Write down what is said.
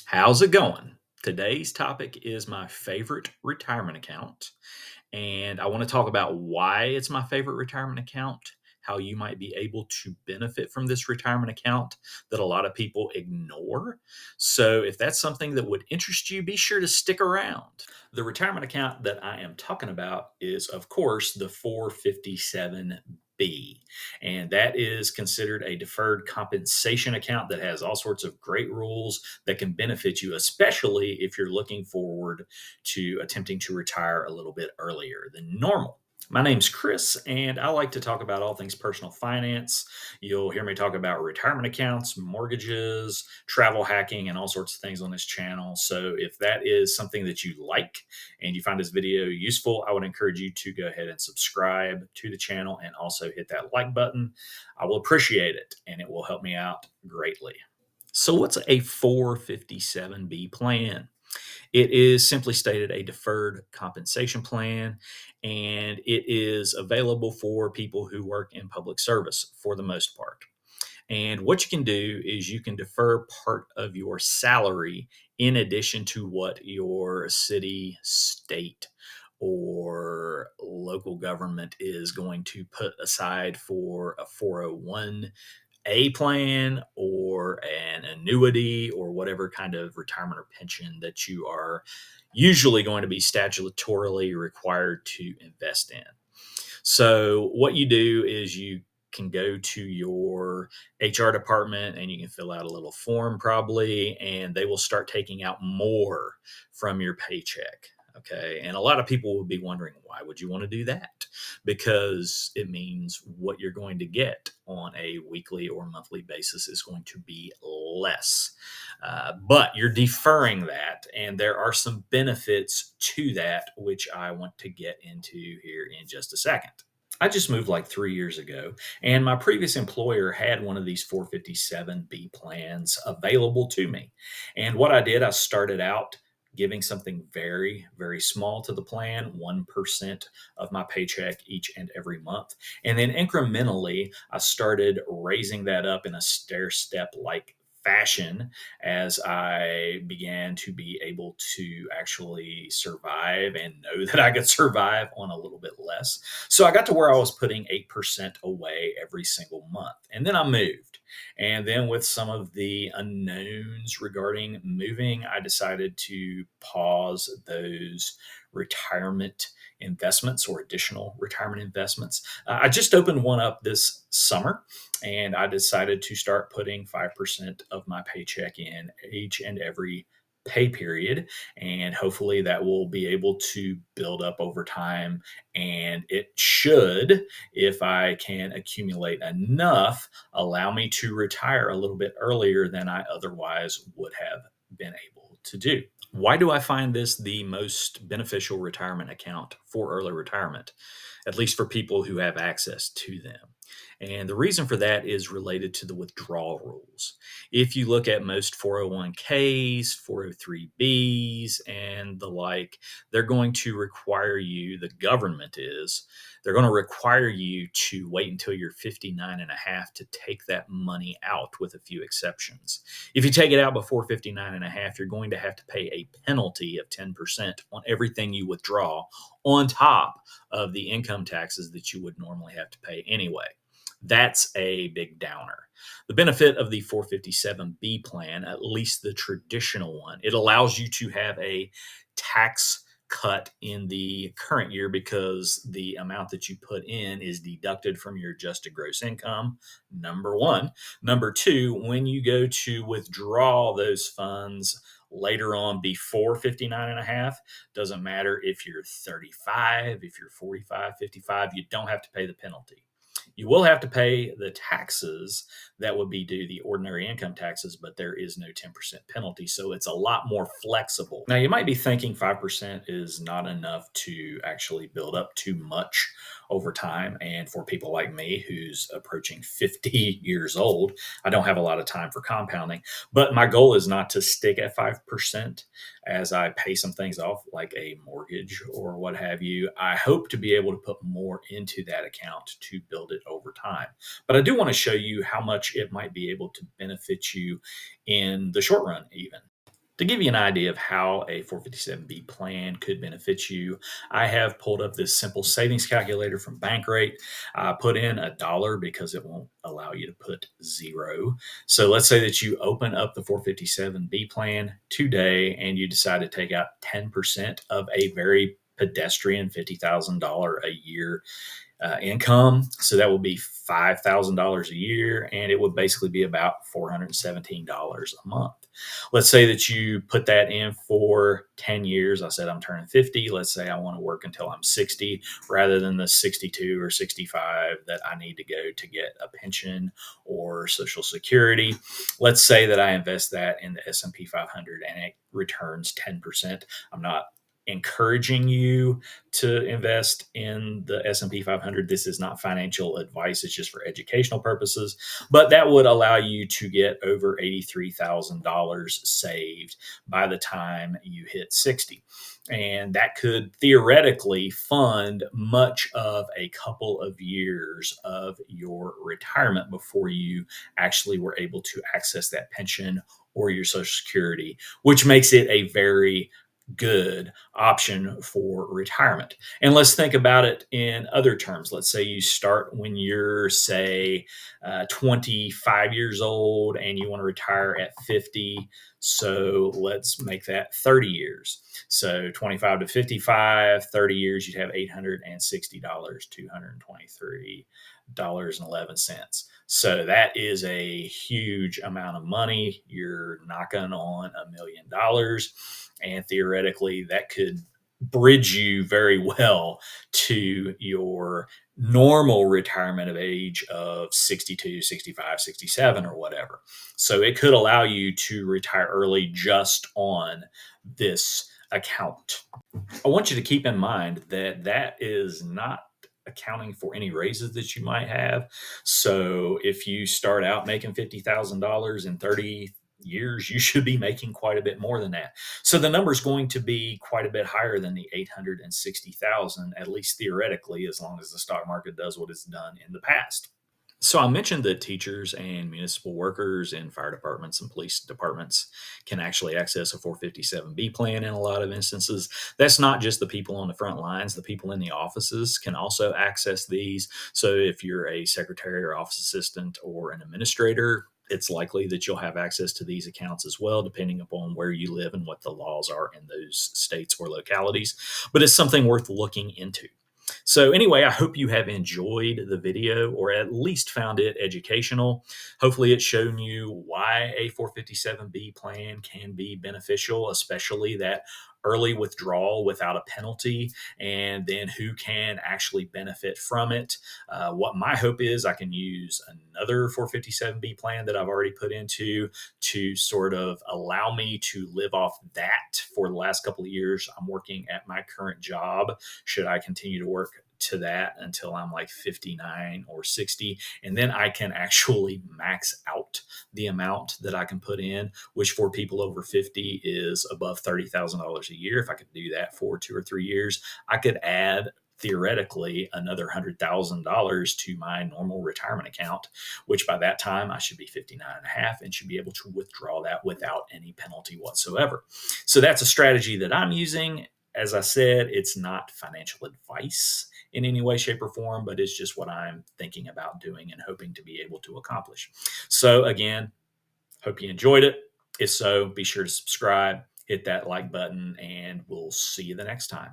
How's it going? Today's topic is my favorite retirement account, and I want to talk about why it's my favorite retirement account, how you might be able to benefit from this retirement account that a lot of people ignore. So, if that's something that would interest you, be sure to stick around. The retirement account that I am talking about is, of course, the 457B. And that is considered a deferred compensation account that has all sorts of great rules that can benefit you, especially if you're looking forward to attempting to retire a little bit earlier than normal. My name's Chris, and I like to talk about all things personal finance. You'll hear me talk about retirement accounts, mortgages, travel hacking, and all sorts of things on this channel. So, if that is something that you like and you find this video useful, I would encourage you to go ahead and subscribe to the channel and also hit that like button. I will appreciate it, and it will help me out greatly. So, what's a 457B plan? It is simply stated a deferred compensation plan, and it is available for people who work in public service for the most part. And what you can do is you can defer part of your salary in addition to what your city, state, or local government is going to put aside for a 401A plan or an annuity or whatever kind of retirement or pension that you are usually going to be statutorily required to invest in. So, what you do is you can go to your HR department and you can fill out a little form probably, and they will start taking out more from your paycheck. Okay. And a lot of people will be wondering, why would you want to do that? Because it means what you're going to get on a weekly or monthly basis is going to be less. But you're deferring that, and there are some benefits to that, which I want to get into here in just a second. I just moved like 3 years ago, and my previous employer had one of these 457B plans available to me. And what I did, I started out giving something very, very small to the plan, 1% of my paycheck each and every month. And then incrementally, I started raising that up in a stair step like fashion as I began to be able to actually survive and know that I could survive on a little bit less. So I got to where I was putting 8% away every single month. And then I moved. And then, with some of the unknowns regarding moving, I decided to pause those retirement investments or additional retirement investments. I just opened one up this summer, and I decided to start putting 5% of my paycheck in each and every pay period. And hopefully that will be able to build up over time. And it should, if I can accumulate enough, allow me to retire a little bit earlier than I otherwise would have been able to do. Why do I find this the most beneficial retirement account for early retirement, at least for people who have access to them? And the reason for that is related to the withdrawal rules. If you look at most 401ks, 403bs, and the like, they're going to require you, the government is, they're going to require you to wait until you're 59 and a half to take that money out, with a few exceptions. If you take it out before 59 and a half, you're going to have to pay a penalty of 10% on everything you withdraw, on top of the income taxes that you would normally have to pay anyway. That's a big downer. The benefit of the 457B plan, at least the traditional one, it allows you to have a tax cut in the current year because the amount that you put in is deducted from your adjusted gross income. Number one. Number two, when you go to withdraw those funds later on before 59 and a half, doesn't matter if you're 35, if you're 45, 55, you don't have to pay the penalty. You will have to pay the taxes that would be due, the ordinary income taxes, but there is no 10% penalty. So it's a lot more flexible. Now, you might be thinking 5% is not enough to actually build up too much over time. And for people like me who's approaching 50 years old, I don't have a lot of time for compounding. But my goal is not to stick at 5% as I pay some things off, like a mortgage or what have you. I hope to be able to put more into that account to build it over time. But I do want to show you how much it might be able to benefit you in the short run, even. To give you an idea of how a 457B plan could benefit you, I have pulled up this simple savings calculator from Bankrate. I put in $1 because it won't allow you to put zero. So let's say that you open up the 457B plan today and you decide to take out 10% of a very pedestrian $50,000 a year income. So that will be $5,000 a year, and it would basically be about $417 a month. Let's say that you put that in for 10 years. I said I'm turning 50. Let's say I want to work until I'm 60 rather than the 62 or 65 that I need to go to get a pension or Social Security. Let's say that I invest that in the S&P 500 and it returns 10%. I'm not encouraging you to invest in the S&P 500. This is not financial advice, it's just for educational purposes, but that would allow you to get over $83,000 saved by the time you hit 60. And that could theoretically fund much of a couple of years of your retirement before you actually were able to access that pension or your Social Security, which makes it a very good option for retirement. And let's think about it in other terms. Let's say you start when you're, say, 25 years old and you want to retire at 50. So let's make that 30 years. So 25 to 55, 30 years, you'd have $860, $223.11. So that is a huge amount of money. You're knocking on $1 million. And theoretically, that could bridge you very well to your normal retirement of age of 62, 65, 67, or whatever. So it could allow you to retire early just on this account. I want you to keep in mind that that is not accounting for any raises that you might have. So if you start out making $50,000 in 30 years, you should be making quite a bit more than that. So the number is going to be quite a bit higher than the 860,000, at least theoretically, as long as the stock market does what it's done in the past. So I mentioned that teachers and municipal workers and fire departments and police departments can actually access a 457B plan in a lot of instances. That's not just the people on the front lines, the people in the offices can also access these. So if you're a secretary or office assistant or an administrator, it's likely that you'll have access to these accounts as well, depending upon where you live and what the laws are in those states or localities. But it's something worth looking into. So, anyway, I hope you have enjoyed the video or at least found it educational. Hopefully, it's shown you why a 457B plan can be beneficial, especially that early withdrawal without a penalty, and then who can actually benefit from it. What my hope is, I can use another 457B plan that I've already put into to sort of allow me to live off that for the last couple of years. I'm working at my current job. Should I continue to work to that until I'm like 59 or 60, and then I can actually max out the amount that I can put in, which for people over 50 is above $30,000 a year. If I could do that for 2 or 3 years, I could add theoretically another $100,000 to my normal retirement account, which by that time I should be 59 and a half and should be able to withdraw that without any penalty whatsoever. So that's a strategy that I'm using. As I said, it's not financial advice in any way, shape, or form, but it's just what I'm thinking about doing and hoping to be able to accomplish. So, again, hope you enjoyed it. If so, be sure to subscribe, hit that like button, and we'll see you the next time.